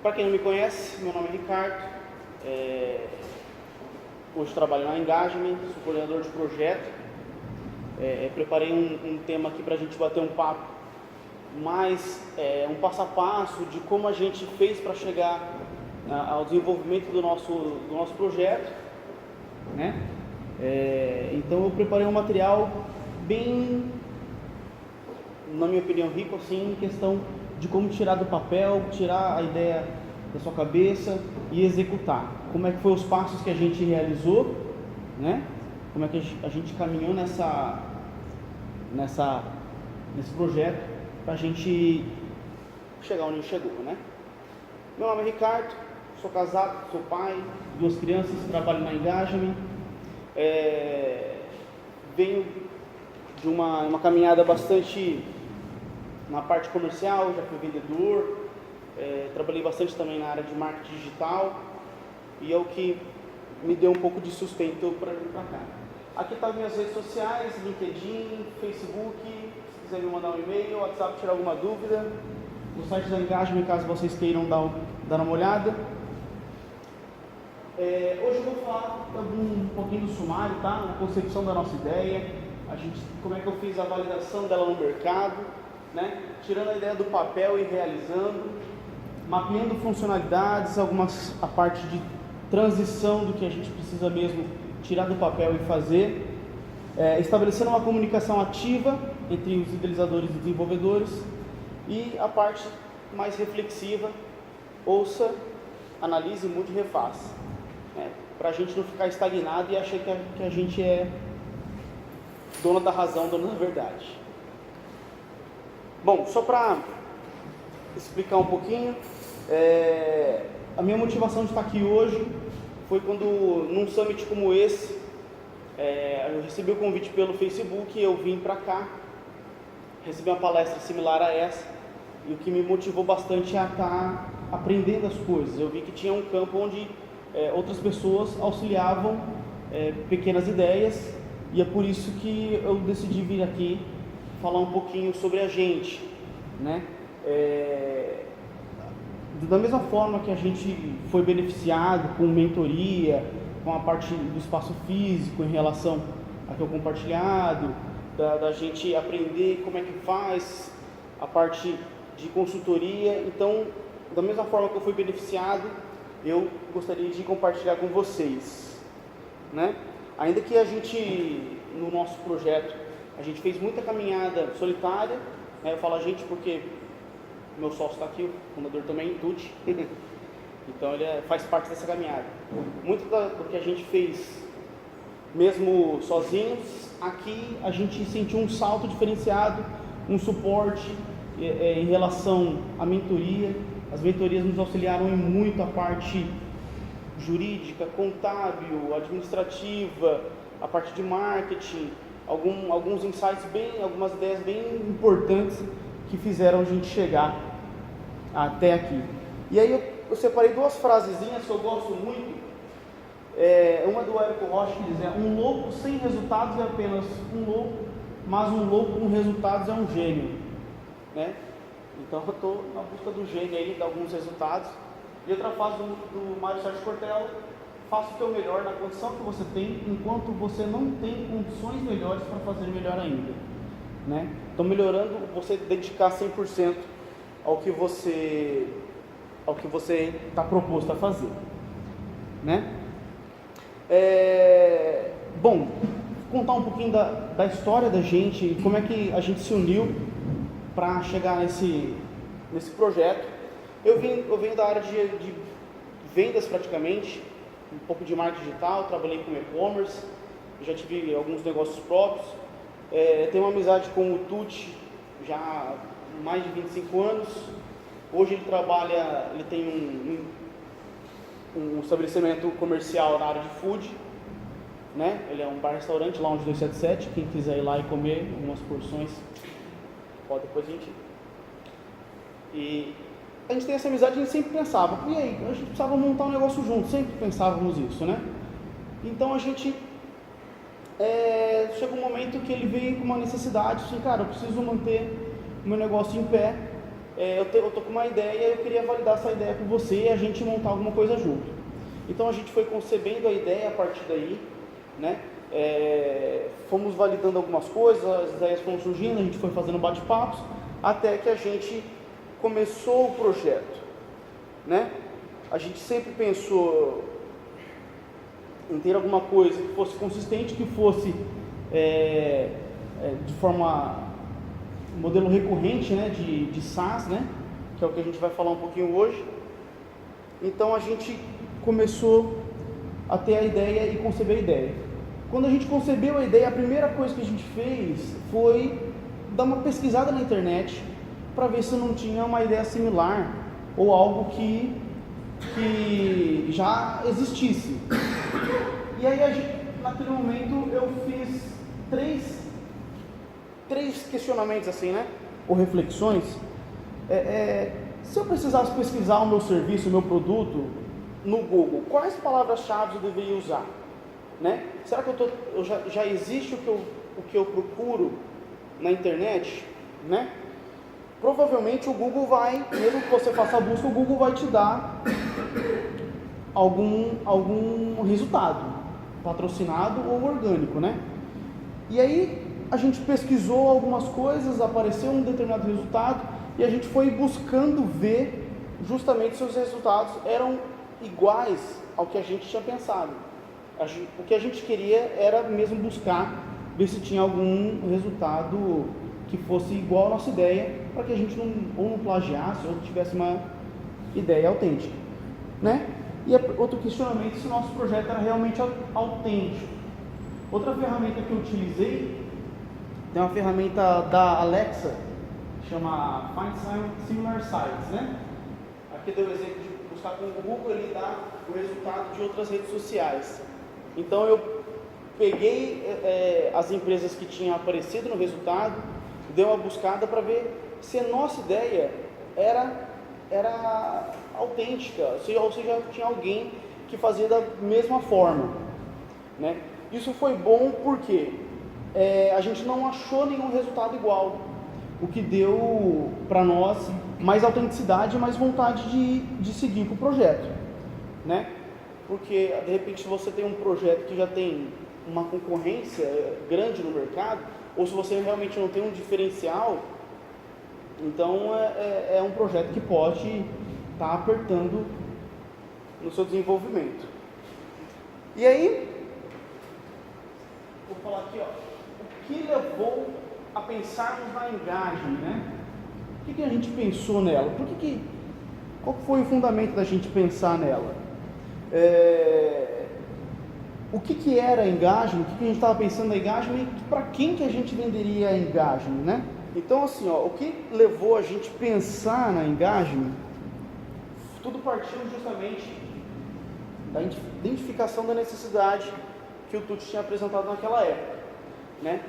Para quem não me conhece, meu nome é Ricardo, hoje trabalho na Engagement, sou coordenador de projeto. Preparei um tema aqui para a gente bater um papo, mais um passo a passo de como a gente fez para chegar ao desenvolvimento do nosso projeto, né? Então eu preparei um material bem, na minha opinião, rico assim, em questão de como tirar do papel, tirar a ideia da sua cabeça e executar. Como é que foi os passos que a gente realizou, né? Como é que a gente caminhou nesse projeto para a gente chegar onde chegou, né? Meu nome é Ricardo, sou casado, sou pai, 2 crianças, trabalho na Engagement. Venho de uma caminhada bastante na parte comercial, já fui vendedor, trabalhei bastante também na área de marketing digital e é o que me deu um pouco de sustento para vir para cá. Aqui estão minhas redes sociais, LinkedIn, Facebook, se quiser me mandar um e-mail, WhatsApp, tirar alguma dúvida, no site da Engagement, caso vocês queiram dar uma olhada. Hoje eu vou falar um pouquinho do sumário, tá? A concepção da nossa ideia, como é que eu fiz a validação dela no mercado, né? Tirando a ideia do papel e realizando, mapeando funcionalidades, a parte de transição do que a gente precisa mesmo tirar do papel e fazer, estabelecendo uma comunicação ativa entre os idealizadores e desenvolvedores, e a parte mais reflexiva, ouça, analise, mude e refaça, para a gente não ficar estagnado e achar que a gente é dono da razão, dono da verdade. Bom, só para explicar um pouquinho, a minha motivação de estar aqui hoje foi quando, num summit como esse, eu recebi o convite pelo Facebook e eu vim para cá, recebi uma palestra similar a essa, e o que me motivou bastante a estar aprendendo as coisas. Eu vi que tinha um campo onde outras pessoas auxiliavam pequenas ideias, e é por isso que eu decidi vir aqui falar um pouquinho sobre a gente, né? Da mesma forma que a gente foi beneficiado com mentoria, com a parte do espaço físico em relação ao que eu compartilhado, da gente aprender como é que faz a parte de consultoria. Então, da mesma forma que eu fui beneficiado, eu gostaria de compartilhar com vocês, né? Ainda que a gente, no nosso projeto, a gente fez muita caminhada solitária, né? Eu falo a gente porque meu sócio está aqui, o fundador também, Tuti, então ele faz parte dessa caminhada. Muito do que a gente fez, mesmo sozinhos, aqui a gente sentiu um salto diferenciado, um suporte em relação à mentoria. As mentorias nos auxiliaram em muito a parte jurídica, contábil, administrativa, a parte de marketing, alguns insights algumas ideias bem importantes que fizeram a gente chegar até aqui. E aí eu separei 2 frasezinhas que eu gosto muito. Uma do Érico Rocha, que diz: um louco sem resultados é apenas um louco, mas um louco com resultados é um gênio, né? Então eu estou na busca do gênio aí, de alguns resultados. E outra frase do Mário Sérgio Cortella: faça o teu melhor na condição que você tem, enquanto você não tem condições melhores para fazer melhor ainda, né? Então, melhorando, você dedicar 100% ao que você está proposto a fazer, né? Bom, vou contar um pouquinho da história da gente e como é que a gente se uniu para chegar nesse projeto. Eu venho da área de vendas praticamente, um pouco de marketing digital, trabalhei com e-commerce, já tive alguns negócios próprios. Tenho uma amizade com o Tuti já há mais de 25 anos. Hoje ele tem um estabelecimento comercial na área de food, né? Ele é um bar-restaurante, Lounge 277, quem quiser ir lá e comer algumas porções, pode depois a gente... E a gente tem essa amizade, a gente sempre pensava, e aí, a gente precisava montar um negócio junto, sempre pensávamos isso, né? Então a gente... chegou um momento que ele veio com uma necessidade, assim, cara, eu preciso manter o meu negócio em pé, eu tô com uma ideia e eu queria validar essa ideia com você e a gente montar alguma coisa junto. Então a gente foi concebendo a ideia a partir daí, né? Fomos validando algumas coisas, as ideias foram surgindo, a gente foi fazendo bate-papos, até que a gente começou o projeto, né? A gente sempre pensou em ter alguma coisa que fosse consistente, que fosse de forma, modelo recorrente, né, de SaaS, né, que é o que a gente vai falar um pouquinho hoje. Então a gente começou a ter a ideia e conceber a ideia. Quando a gente concebeu a ideia, a primeira coisa que a gente fez foi dar uma pesquisada na internet para ver se não tinha uma ideia similar ou algo que já existisse. E aí, naquele momento, eu fiz três questionamentos assim, né? Ou reflexões. Se eu precisasse pesquisar o meu serviço, o meu produto no Google, quais palavras-chave eu deveria usar? Né? Será que já existe o que eu procuro na internet? Né? Provavelmente o Google vai, mesmo que você faça a busca, o Google vai te dar algum resultado, patrocinado ou orgânico, né? E aí a gente pesquisou algumas coisas, apareceu um determinado resultado e a gente foi buscando ver justamente se os resultados eram iguais ao que a gente tinha pensado. O que a gente queria era mesmo buscar ver se tinha algum resultado que fosse igual à nossa ideia, para que a gente não plagiasse ou tivesse uma ideia autêntica, né? E outro questionamento, se o nosso projeto era realmente autêntico. Outra ferramenta que eu utilizei, tem uma ferramenta da Alexa, chama Find Similar Sites, né? Aqui deu o exemplo de buscar com o Google, ele dá o resultado de outras redes sociais. Então eu peguei as empresas que tinham aparecido no resultado, dei uma buscada para ver se a nossa ideia era autêntica, ou seja, tinha alguém que fazia da mesma forma, né? Isso foi bom porque a gente não achou nenhum resultado igual, o que deu para nós mais autenticidade e mais vontade de seguir com o projeto, né? Porque de repente se você tem um projeto que já tem uma concorrência grande no mercado, ou se você realmente não tem um diferencial, então é um projeto que pode estar apertando no seu desenvolvimento. E aí, vou falar aqui, ó, o que levou a pensarmos na engagement, né? O que a gente pensou nela? Qual foi o fundamento da gente pensar nela? O que era engagement? O que a gente estava pensando na engagement e para quem que a gente venderia a engagement, né? Então, assim, ó, o que levou a gente pensar na engagement, tudo partiu justamente da identificação da necessidade que o Tuti tinha apresentado naquela época, né?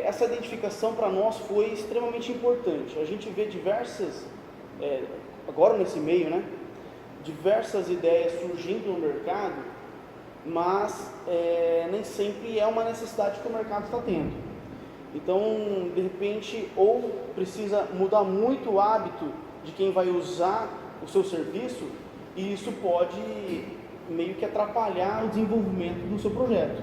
Essa identificação para nós foi extremamente importante. A gente vê diversas, agora nesse meio, né? Diversas ideias surgindo no mercado, mas nem sempre é uma necessidade que o mercado está tendo. Então, de repente, ou precisa mudar muito o hábito de quem vai usar o seu serviço, e isso pode meio que atrapalhar o desenvolvimento do seu projeto,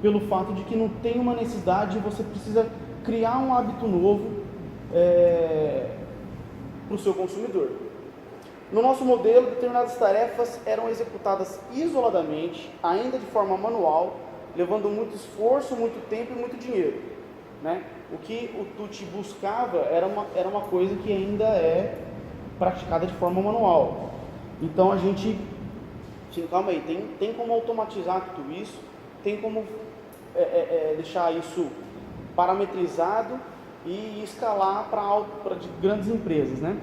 pelo fato de que não tem uma necessidade e você precisa criar um hábito novo para o seu consumidor. No nosso modelo, determinadas tarefas eram executadas isoladamente, ainda de forma manual, levando muito esforço, muito tempo e muito dinheiro, né? O que o Tuti buscava era uma coisa que ainda é praticada de forma manual. Então a gente, calma aí, tem como automatizar tudo isso, tem como deixar isso parametrizado e escalar para grandes empresas, né?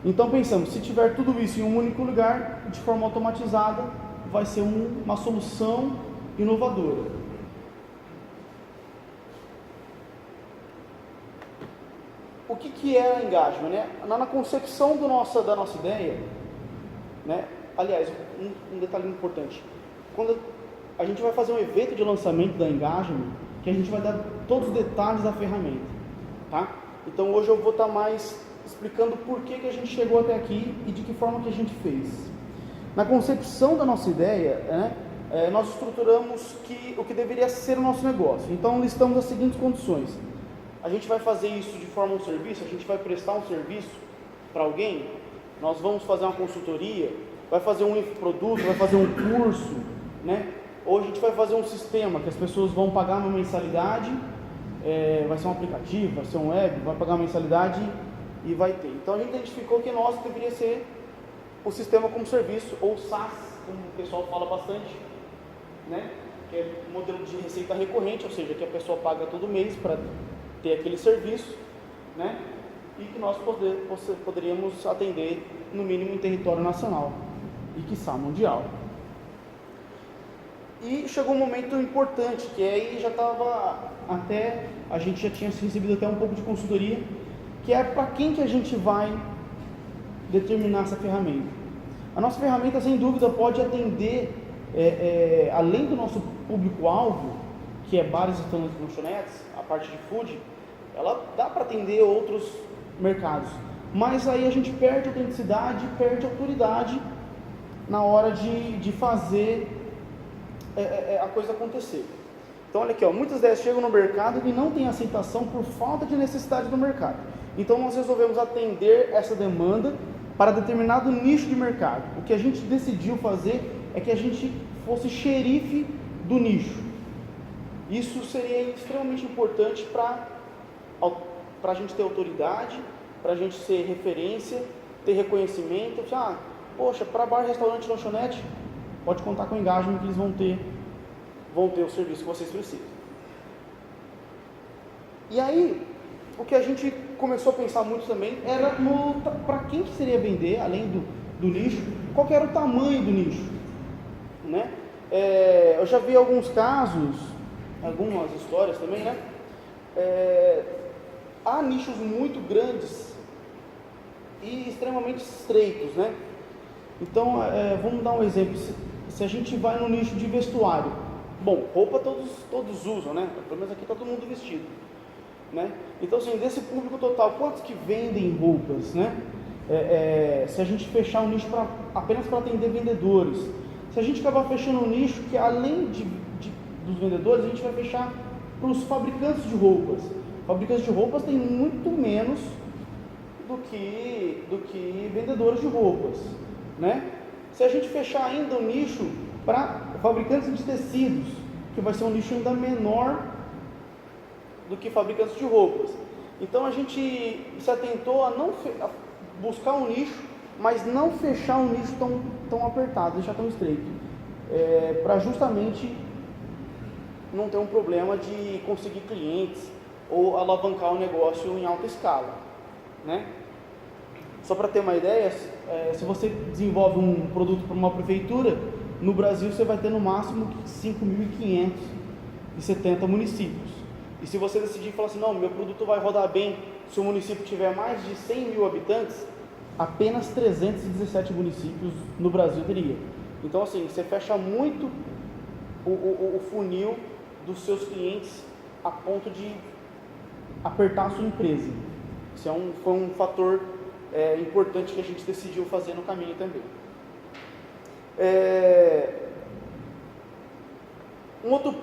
Então pensamos, se tiver tudo isso em um único lugar, de forma automatizada, vai ser uma solução inovadora. O que é a engagement, né? Na concepção da nossa ideia, né? Aliás, um detalhe importante, quando a gente vai fazer um evento de lançamento da engagement, que a gente vai dar todos os detalhes da ferramenta, tá? Então hoje eu vou estar mais explicando por que a gente chegou até aqui e de que forma que a gente fez. Na concepção da nossa ideia, né, nós estruturamos o que deveria ser o nosso negócio. Então, listamos as seguintes condições. A gente vai fazer isso de forma um serviço, a gente vai prestar um serviço para alguém, nós vamos fazer uma consultoria, vai fazer um infoproduto, vai fazer um curso, né? Ou a gente vai fazer um sistema que as pessoas vão pagar uma mensalidade, vai ser um aplicativo, vai ser um web, vai pagar uma mensalidade e vai ter. Então a gente identificou que nosso deveria ser o sistema como serviço, ou SaaS, como o pessoal fala bastante, né? Que é um modelo de receita recorrente, ou seja, que a pessoa paga todo mês para ter aquele serviço, né? E que nós poderíamos atender no mínimo em território nacional e quiçá mundial. E chegou um momento importante, que aí já estava a gente já tinha recebido até um pouco de consultoria, que é para quem que a gente vai determinar essa ferramenta. A nossa ferramenta, sem dúvida, pode atender, além do nosso público-alvo, que é bares, restaurantes e lanchonetes, a parte de food, ela dá para atender outros mercados, mas aí a gente perde autenticidade, perde autoridade na hora de fazer a coisa acontecer. Então olha aqui, muitas ideias chegam no mercado e não tem aceitação por falta de necessidade do mercado. Então nós resolvemos atender essa demanda para determinado nicho de mercado. O que a gente decidiu fazer é que a gente fosse xerife do nicho. Isso seria extremamente importante para a gente ter autoridade, para a gente ser referência, ter reconhecimento. Poxa, para bar, restaurante, lanchonete, pode contar com o engajamento que eles vão ter o serviço que vocês precisam. E aí, o que a gente começou a pensar muito também era para quem que seria vender, além do nicho, qual que era o tamanho do nicho, né? Eu já vi alguns casos, algumas histórias também, né? Há nichos muito grandes e extremamente estreitos, né? Então, vamos dar um exemplo. Se a gente vai no nicho de vestuário, bom, roupa todos usam, né? Pelo menos aqui está todo mundo vestido, né? Então, assim, desse público total, quantos que vendem roupas, né? Se a gente fechar um nicho apenas para atender vendedores, se a gente acabar fechando um nicho que, além dos vendedores, a gente vai fechar para os fabricantes de roupas. Fabricantes de roupas têm muito menos do que vendedores de roupas, né? Se a gente fechar ainda um nicho para fabricantes de tecidos, que vai ser um nicho ainda menor do que fabricantes de roupas. Então a gente se atentou a buscar um nicho, mas não fechar um nicho tão apertado, deixar tão estreito, para justamente não ter um problema de conseguir clientes ou alavancar o negócio em alta escala, né? Só para ter uma ideia, se você desenvolve um produto para uma prefeitura, no Brasil você vai ter no máximo 5.570 municípios. E se você decidir falar assim, não, meu produto vai rodar bem se o município tiver mais de 100 mil habitantes, apenas 317 municípios no Brasil teria. Então, assim, você fecha muito o funil dos seus clientes a ponto de apertar a sua empresa. Isso foi um fator importante que a gente decidiu fazer no caminho também. Um outro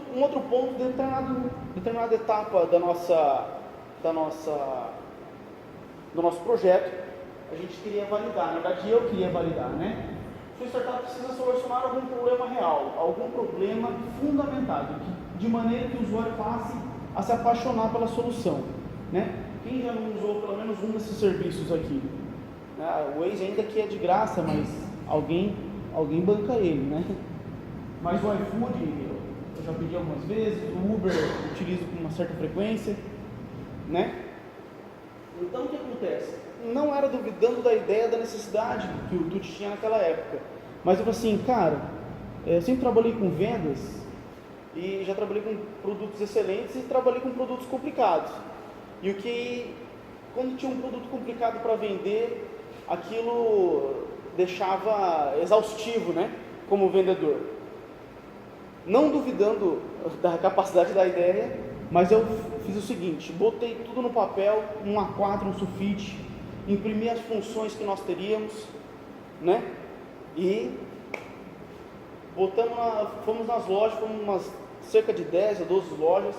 ponto, determinada etapa do nosso projeto, a gente queria validar, na verdade eu queria validar, né? Sua startup precisa solucionar algum problema real, algum problema fundamental, de maneira que o usuário passe a se apaixonar pela solução, né? Quem já não usou pelo menos um desses serviços aqui? O Waze ainda que é de graça, mas alguém banca ele, né? Mas o iFood eu já pedi algumas vezes, o Uber eu utilizo com uma certa frequência, né? Então o que acontece? Não era duvidando da ideia, da necessidade que o Tuti tinha naquela época, mas eu falei assim, cara, eu sempre trabalhei com vendas e já trabalhei com produtos excelentes e trabalhei com produtos complicados. E quando tinha um produto complicado para vender, aquilo deixava exaustivo, né, como vendedor. Não duvidando da capacidade da ideia, mas eu fiz o seguinte, botei tudo no papel, um A4, um sulfite, imprimir as funções que nós teríamos, né? E fomos nas lojas, fomos cerca de 10 a 12 lojas.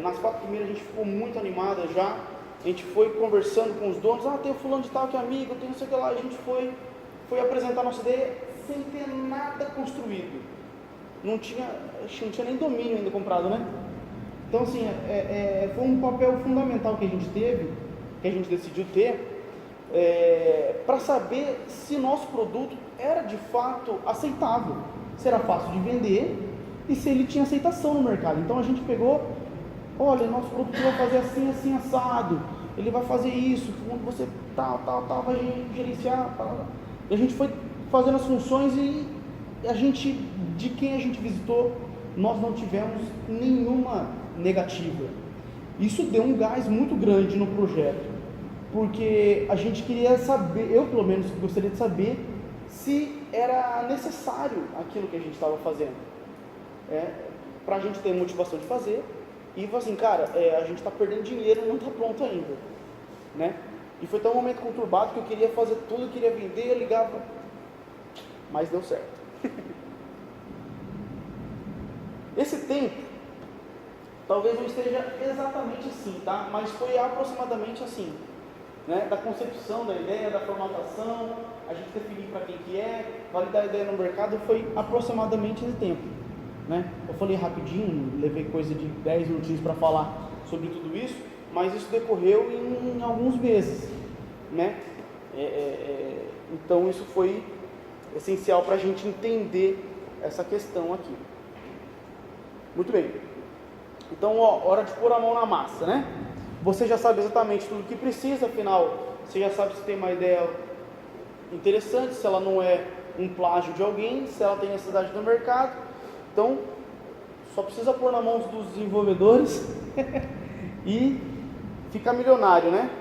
Nas 4 primeiras a gente ficou muito animada já. A gente foi conversando com os donos, tem o fulano de tal que é amigo, tem não sei o que lá. A gente foi apresentar nossa ideia sem ter nada construído. Não tinha nem domínio ainda comprado, né? Então assim, foi um papel fundamental que a gente teve, que a gente decidiu ter, para saber se nosso produto era de fato aceitável, se era fácil de vender e se ele tinha aceitação no mercado. Então a gente pegou, olha, nosso produto vai fazer assim, assim, assado, ele vai fazer isso, quando você tal, vai gerenciar, e a gente foi fazendo as funções e de quem a gente visitou, nós não tivemos nenhuma negativa. Isso deu um gás muito grande no projeto, porque a gente queria saber, eu pelo menos gostaria de saber se era necessário aquilo que a gente estava fazendo, para a gente ter motivação de fazer. E falou assim, cara, a gente está perdendo dinheiro e não está pronto ainda, né? E foi tão um momento conturbado que eu queria fazer tudo, eu queria vender, eu ligava, mas deu certo. Esse tempo, talvez não esteja exatamente assim, tá? Mas foi aproximadamente assim, né? Da concepção da ideia, da formatação, a gente definir para quem que validar a ideia no mercado, foi aproximadamente esse tempo, né? Eu falei rapidinho, levei coisa de 10 minutinhos para falar sobre tudo isso, mas isso decorreu em alguns meses, né? Então isso foi essencial para a gente entender essa questão aqui. Muito bem. Então, hora de pôr a mão na massa, né? Você já sabe exatamente tudo o que precisa, afinal, você já sabe se tem uma ideia interessante, se ela não é um plágio de alguém, se ela tem necessidade no mercado. Então, só precisa pôr na mão dos desenvolvedores e ficar milionário, né?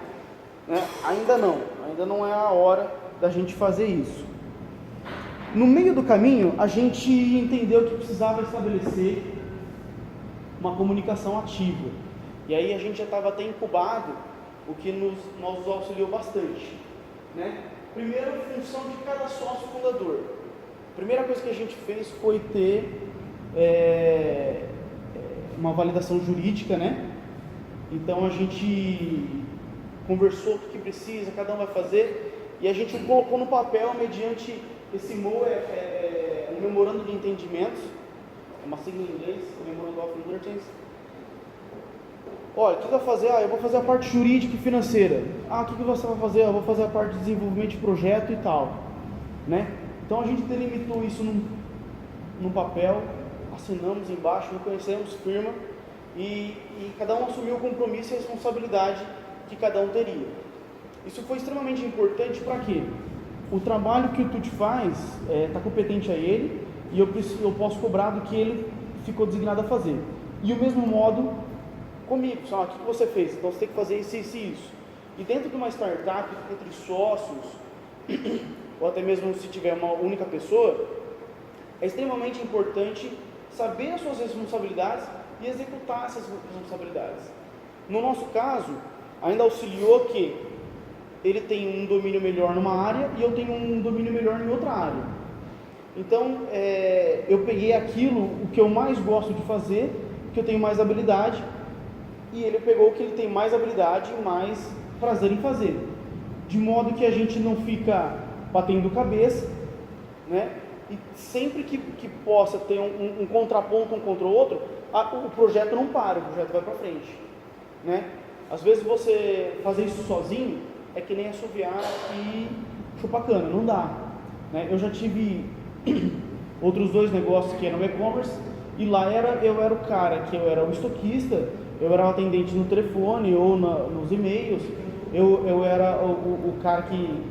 Ainda não é a hora da gente fazer isso. No meio do caminho, a gente entendeu que precisava estabelecer uma comunicação ativa. E aí a gente já estava até incubado, o que nos auxiliou bastante, né? Primeiro, a função de cada sócio fundador. A primeira coisa que a gente fez foi ter uma validação jurídica, né? Então a gente conversou o que precisa, cada um vai fazer, e a gente colocou no papel mediante esse MOU, um memorando de entendimentos, uma sigla em inglês, Memorandum of Understanding. Olha, o que vai fazer? Eu vou fazer a parte jurídica e financeira. O que você vai fazer? Eu vou fazer a parte de desenvolvimento de projeto e tal, né? Então a gente delimitou isso num papel, assinamos embaixo, reconhecemos firma e cada um assumiu o compromisso e a responsabilidade que cada um teria. Isso foi extremamente importante para quê? O trabalho que o Tuti faz está competente a ele e eu posso cobrar do que ele ficou designado a fazer. E o mesmo modo comigo, o que você fez? Então você tem que fazer isso, isso e isso. E dentro de uma startup, entre sócios, ou até mesmo se tiver uma única pessoa, é extremamente importante saber as suas responsabilidades e executar essas responsabilidades. No nosso caso, ainda auxiliou que ele tem um domínio melhor numa área e eu tenho um domínio melhor em outra área. Então, eu peguei aquilo, o que eu mais gosto de fazer, que eu tenho mais habilidade, e ele pegou o que ele tem mais habilidade e mais prazer em fazer. De modo que a gente não fica batendo cabeça, né? E sempre que possa ter um contraponto um contra o outro, o projeto não para, o projeto vai para frente, né? Às vezes você fazer isso sozinho é que nem assoviar e chupar cana, não dá, né? Eu já tive outros 2 negócios que eram e-commerce, e lá eu era o cara que eu era o estoquista, eu era o atendente no telefone ou nos e-mails, eu era o cara que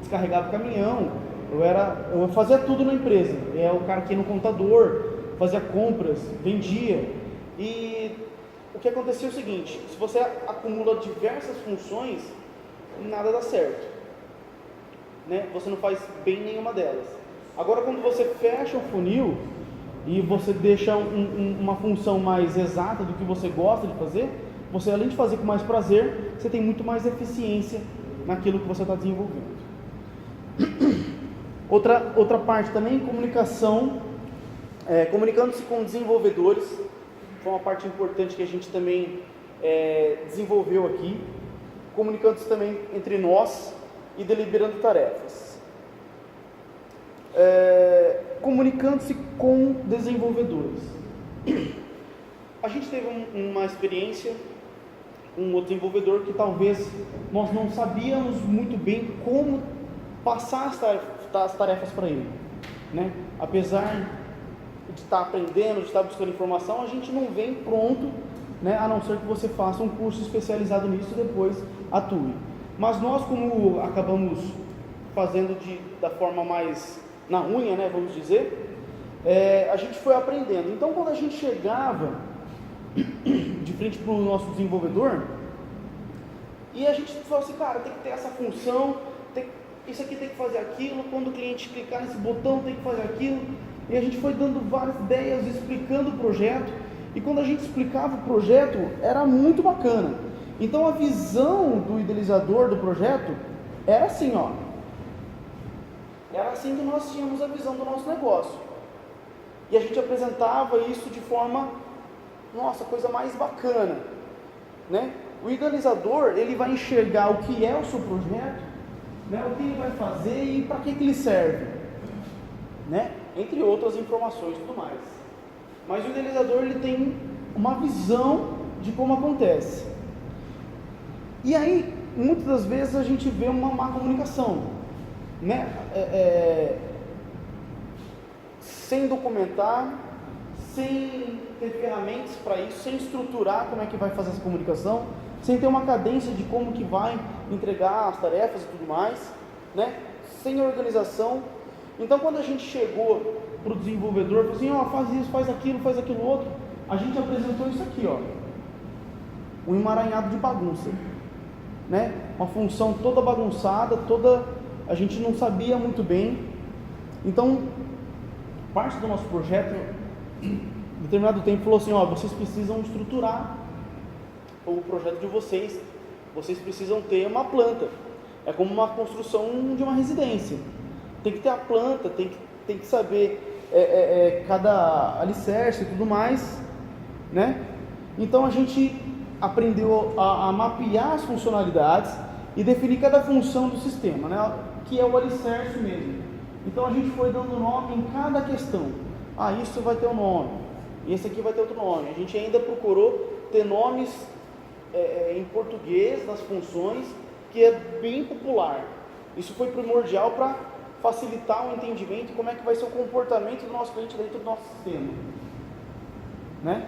descarregava o caminhão, eu fazia tudo na empresa, o cara que ia no contador, fazia compras, vendia. E o que acontecia é o seguinte: se você acumula diversas funções, nada dá certo, né? Você não faz bem nenhuma delas. Agora, quando você fecha o funil e você deixa uma função mais exata do que você gosta de fazer, você, além de fazer com mais prazer, você tem muito mais eficiência naquilo que você está desenvolvendo. Outra parte também, comunicação, comunicando-se com desenvolvedores, foi uma parte importante que a gente também desenvolveu aqui, comunicando-se também entre nós e deliberando tarefas. Comunicando-se com desenvolvedores. A gente teve uma experiência com um outro desenvolvedor que talvez nós não sabíamos muito bem como passar as tarefas para ele, né? Apesar de estar aprendendo, de estar buscando informação, a gente não vem pronto, né? A não ser que você faça um curso especializado nisso e depois atue. Mas nós, como acabamos fazendo da forma mais na unha, né, vamos dizer, a gente foi aprendendo. Então, quando a gente chegava de frente para o nosso desenvolvedor, e a gente falou assim, cara, tem que ter essa função, isso aqui tem que fazer aquilo, quando o cliente clicar nesse botão tem que fazer aquilo, e a gente foi dando várias ideias, explicando o projeto, e quando a gente explicava o projeto, era muito bacana. Então a visão do idealizador do projeto era assim, ó, era assim que nós tínhamos a visão do nosso negócio, e a gente apresentava isso de forma, nossa, coisa mais bacana, né? O idealizador, ele vai enxergar o que é o seu projeto, né? O que ele vai fazer e para que ele serve, né? Entre outras informações e tudo mais. Mas o idealizador, ele tem uma visão de como acontece. E aí, muitas das vezes a gente vê uma má comunicação, né? Sem documentar, sem ter ferramentas para isso, sem estruturar como é que vai fazer essa comunicação, sem ter uma cadência de como que vai entregar as tarefas e tudo mais, né? Sem organização. Então, quando a gente chegou para o desenvolvedor, falou assim, ó, faz isso, faz aquilo outro, a gente apresentou isso aqui, ó, um emaranhado de bagunça, né? Uma função toda bagunçada, a gente não sabia muito bem. Então, parte do nosso projeto, em determinado tempo, falou assim, ó, vocês precisam estruturar o projeto de vocês precisam ter uma planta, é como uma construção de uma residência, tem que ter a planta, tem que saber cada alicerce e tudo mais, né? Então a gente aprendeu a mapear as funcionalidades e definir cada função do sistema, né? Que é o alicerce mesmo. Então a gente foi dando nome em cada questão. Isso vai ter um nome, e esse aqui vai ter outro nome. A gente ainda procurou ter nomes em português das funções, que é bem popular. Isso foi primordial para facilitar o entendimento de como é que vai ser o comportamento do nosso cliente dentro do nosso sistema, né?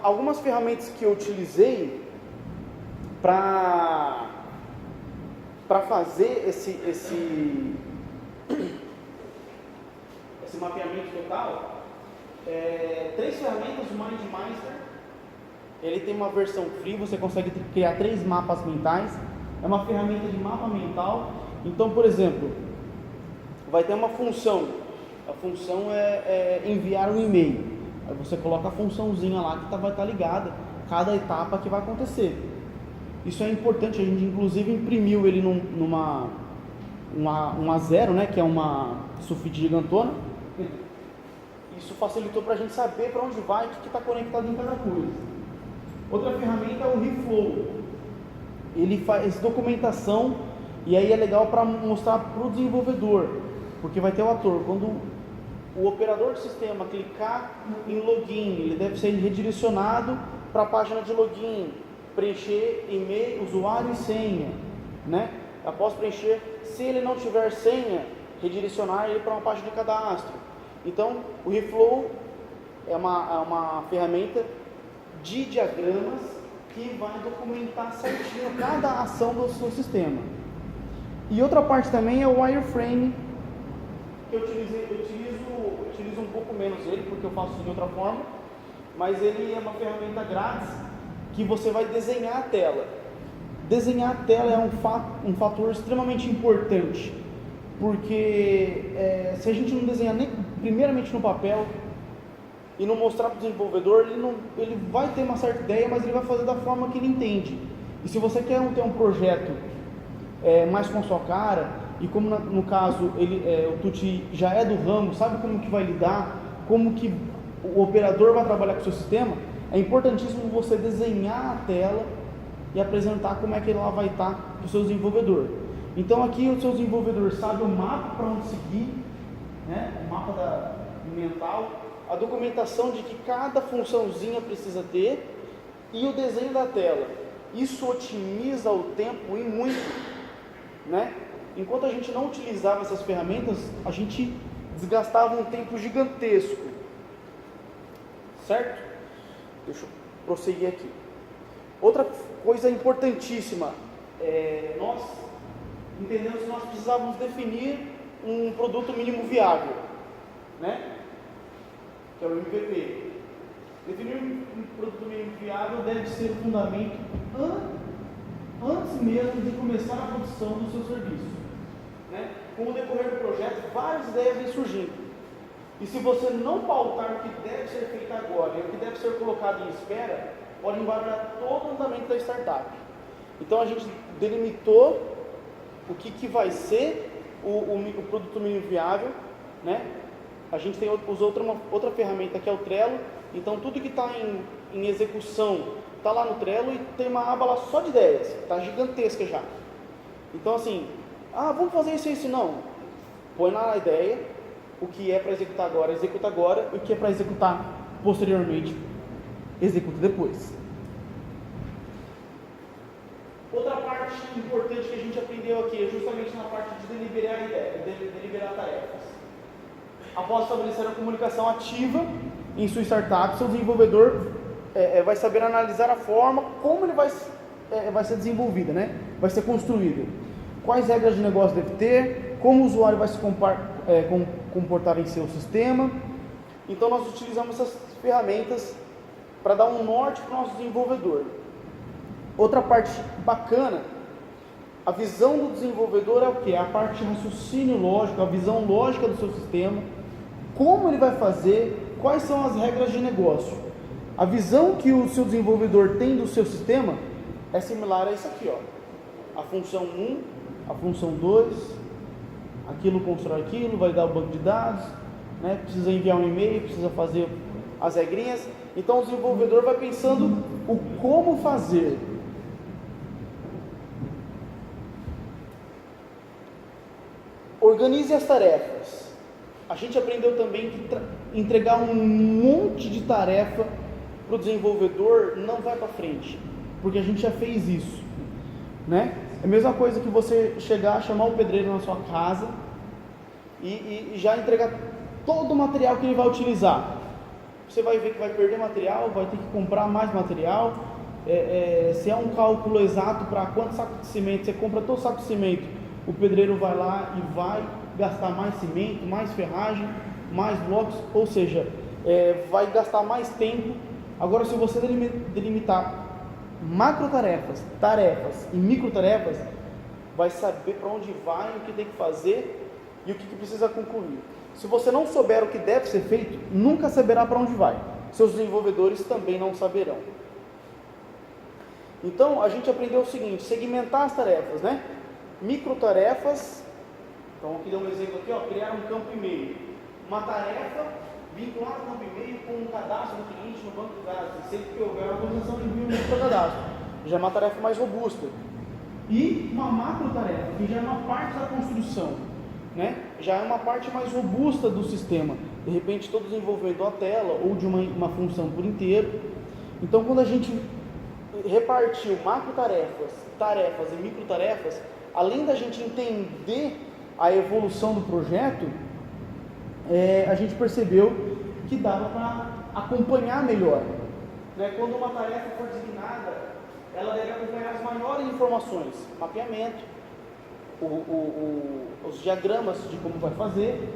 Algumas ferramentas que eu utilizei para fazer esse mapeamento total, 3 ferramentas. O MindMeister, ele tem uma versão free, você consegue criar 3 mapas mentais, é uma ferramenta de mapa mental. Então, por exemplo, vai ter uma função, a função é enviar um e-mail, aí você coloca a funçãozinha lá que vai estar ligada, cada etapa que vai acontecer. Isso é importante, a gente inclusive imprimiu ele numa A0, né, que é uma sulfite gigantona. Isso facilitou para a gente saber para onde vai, o que está conectado em cada coisa. Outra ferramenta é o Reflow, ele faz documentação, e aí é legal para mostrar para o desenvolvedor, porque vai ter o ator, quando o operador do sistema clicar em login, ele deve ser redirecionado para a página de login, preencher e-mail, usuário e senha, né? Após preencher, se ele não tiver senha, redirecionar ele para uma página de cadastro. Então, o Reflow é uma ferramenta de diagramas que vai documentar certinho cada ação do seu sistema. E outra parte também é o Wireframe, que eu utilizo um pouco menos ele, porque eu faço de outra forma, mas ele é uma ferramenta grátis que você vai desenhar a tela. Desenhar a tela é um fator extremamente importante, porque se a gente não desenhar nem primeiramente no papel e não mostrar para o desenvolvedor, ele vai ter uma certa ideia, mas ele vai fazer da forma que ele entende. E se você quer ter um projeto mais com a sua cara, e como no caso o Tuti já é do ramo, sabe como que vai lidar, como que o operador vai trabalhar com o seu sistema, é importantíssimo você desenhar a tela e apresentar como é que ela vai estar para o seu desenvolvedor. Então aqui o seu desenvolvedor sabe o mapa para onde seguir, né? O mapa mental, a documentação de que cada funçãozinha precisa ter e o desenho da tela. Isso otimiza o tempo e muito, né? Enquanto a gente não utilizava essas ferramentas, a gente desgastava um tempo gigantesco, certo? Deixa eu prosseguir aqui. Outra coisa importantíssima, nós entendemos que nós precisávamos definir um produto mínimo viável, né? Que é o MVP. Definir um produto mínimo viável deve ser o fundamento antes mesmo de começar a produção do seu serviço, né? Com o decorrer do projeto, várias ideias vêm surgindo. E se você não pautar o que deve ser feito agora e o que deve ser colocado em espera, pode embargar todo o andamento da startup. Então a gente delimitou o que vai ser o produto mínimo viável, né? A gente usou outra ferramenta que é o Trello. Então tudo que está em execução está lá no Trello e tem uma aba lá só de ideias, está gigantesca já. Então assim, vamos fazer isso, não. Põe lá a ideia, o que é para executar agora, executa agora, e o que é para executar posteriormente, executa depois. Outra parte importante que a gente aprendeu aqui é justamente na parte de deliberar tarefas. Após estabelecer a comunicação ativa em sua startup, seu desenvolvedor vai saber analisar a forma como ele vai ser desenvolvida, né? Vai ser construído. Quais regras de negócio deve ter, como o usuário vai se comportar em seu sistema. Então nós utilizamos essas ferramentas para dar um norte para o nosso desenvolvedor. Outra parte bacana, a visão do desenvolvedor é o que? A parte de raciocínio lógico, a visão lógica do seu sistema, como ele vai fazer, quais são as regras de negócio. A visão que o seu desenvolvedor tem do seu sistema é similar a isso aqui, ó. A função 1, a função 2, aquilo constrói aquilo, vai dar o banco de dados, né? Precisa enviar um e-mail, precisa fazer as regrinhas. Então o desenvolvedor vai pensando o como fazer. Organize as tarefas. A gente aprendeu também que entregar um monte de tarefa para o desenvolvedor não vai para frente, porque a gente já fez isso, né? É a mesma coisa que você chegar, chamar o pedreiro na sua casa e já entregar todo o material que ele vai utilizar. Você vai ver que vai perder material, vai ter que comprar mais material. Se é um cálculo exato para quantos sacos de cimento, você compra todo saco de cimento, o pedreiro vai lá e vai gastar mais cimento, mais ferragem, mais blocos, ou seja, vai gastar mais tempo. Agora, se você delimitar macro tarefas e micro tarefas, vai saber para onde vai, o que tem que fazer e o que precisa concluir. Se você não souber o que deve ser feito, nunca saberá para onde vai. Seus desenvolvedores também não saberão. Então, a gente aprendeu o seguinte: segmentar as tarefas, né? Micro tarefas. Então, aqui dá um exemplo aqui, ó, criar um campo e-mail. Uma tarefa vinculada ao campo e-mail com um cadastro do cliente no banco de dados. E sempre que houver uma autorização de envio para o cadastro. Já é uma tarefa mais robusta. E uma macro tarefa, que já é uma parte da construção, né? Já é uma parte mais robusta do sistema. De repente, todo desenvolvimento da tela ou de uma função por inteiro. Então, quando a gente repartiu macro tarefas e micro tarefas, além da gente entender a evolução do projeto, a gente percebeu que dava para acompanhar melhor, né? Quando uma tarefa for designada, ela deve acompanhar as maiores informações, mapeamento, os diagramas de como vai fazer,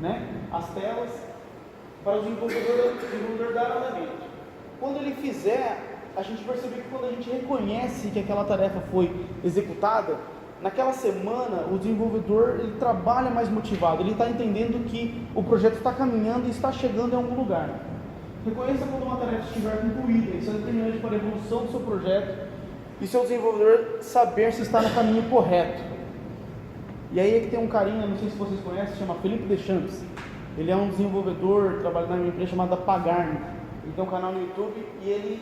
né? As telas, para o desenvolvedor dar andamento. Quando ele fizer, a gente percebeu que quando a gente reconhece que aquela tarefa foi executada, naquela semana o desenvolvedor ele trabalha mais motivado, ele está entendendo que o projeto está caminhando e está chegando em algum lugar. Reconheça quando uma tarefa estiver concluída, isso é determinante para a evolução do seu projeto e seu desenvolvedor saber se está no caminho correto. E aí é que tem um carinha, não sei se vocês conhecem, chama Felipe Deschamps. Ele é um desenvolvedor, trabalha numa empresa chamada Pagarme. Ele tem um canal no YouTube e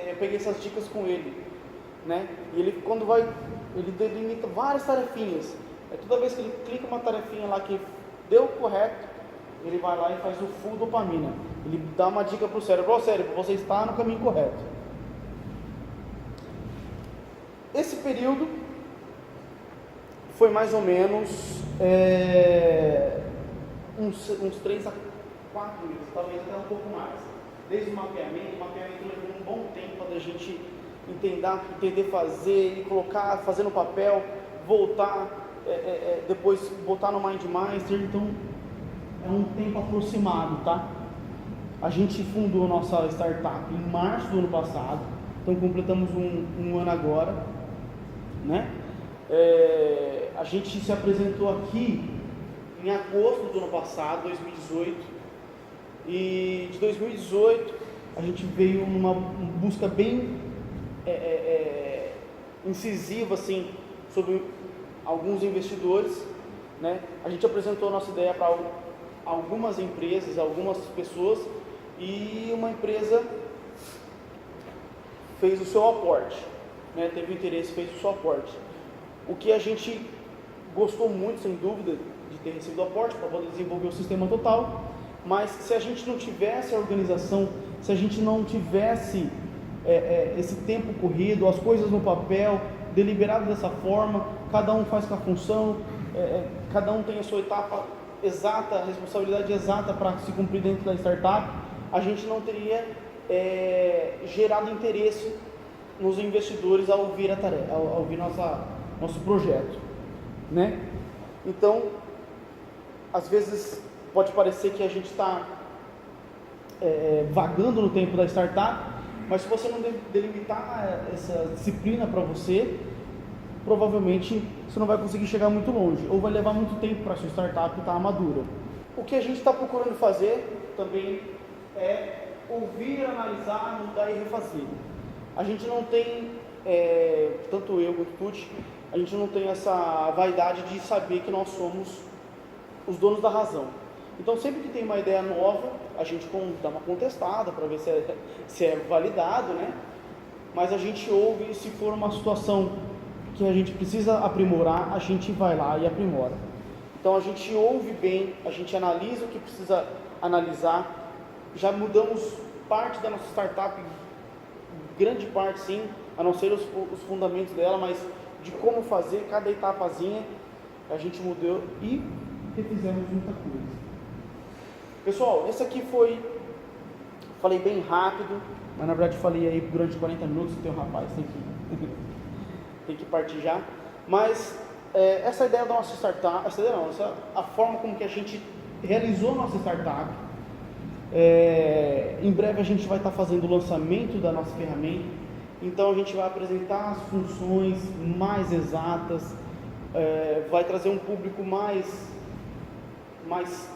eu peguei essas dicas com ele, né? E ele, ele delimita várias tarefinhas. Toda vez que ele clica uma tarefinha lá que deu correto, ele vai lá e faz o full dopamina. Ele dá uma dica para o cérebro: ó, cérebro, você está no caminho correto. Esse período foi mais ou menos uns 3 a 4 meses, talvez até um pouco mais. Desde o mapeamento levou um bom tempo para a gente entender fazer e colocar, fazer no papel, voltar, depois botar no MindMaster. Então é um tempo aproximado, tá? A gente fundou nossa startup em março do ano passado, então completamos um ano agora, né? A gente se apresentou aqui em agosto do ano passado, 2018, e de 2018 a gente veio numa busca bem incisiva assim, sobre alguns investidores, né? A gente apresentou a nossa ideia para algumas empresas, algumas pessoas, e uma empresa fez o seu aporte, né? Teve interesse, fez o seu aporte. O que a gente gostou muito, sem dúvida, de ter recebido o aporte para poder desenvolver o sistema total, mas se a gente não tivesse a organização, se a gente não tivesse esse tempo corrido, as coisas no papel, deliberado dessa forma, cada um faz com a função, cada um tem a sua etapa exata, a responsabilidade exata para se cumprir dentro da startup, a gente não teria gerado interesse nos investidores ao ouvir a tarefa, ao ouvir nosso projeto, né? Então, às vezes pode parecer que a gente está vagando no tempo da startup, mas se você não delimitar essa disciplina para você, provavelmente você não vai conseguir chegar muito longe, ou vai levar muito tempo para a sua startup estar madura. O que a gente está procurando fazer também é ouvir, analisar, mudar e refazer. A gente não tem, tanto eu quanto o Tuti, a gente não tem essa vaidade de saber que nós somos os donos da razão. Então, sempre que tem uma ideia nova, a gente dá uma contestada para ver se é validado, né? Mas a gente ouve, e se for uma situação que a gente precisa aprimorar, a gente vai lá e aprimora. Então, a gente ouve bem, a gente analisa o que precisa analisar. Já mudamos parte da nossa startup, grande parte sim, a não ser os fundamentos dela, mas de como fazer cada etapazinha, a gente mudou e refizemos muita coisa. Pessoal, esse aqui falei bem rápido, mas na verdade falei aí durante 40 minutos, tem um rapaz, tem que partir já. Mas essa ideia da nossa startup, a forma como que a gente realizou nossa startup, em breve a gente vai estar fazendo o lançamento da nossa ferramenta, então a gente vai apresentar as funções mais exatas, vai trazer um público mais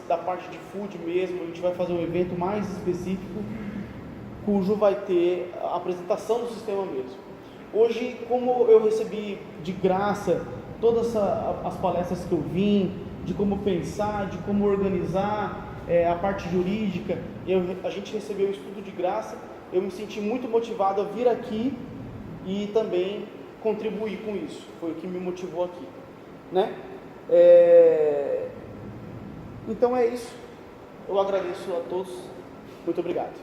da parte de food mesmo. A gente vai fazer um evento mais específico, cujo vai ter a apresentação do sistema mesmo. Hoje, como eu recebi de graça todas as palestras que eu vim, de como pensar, de como organizar a parte jurídica, a gente recebeu o estudo de graça, eu me senti muito motivado a vir aqui e também contribuir com isso, foi o que me motivou aqui, né? Então é isso, eu agradeço a todos, muito obrigado.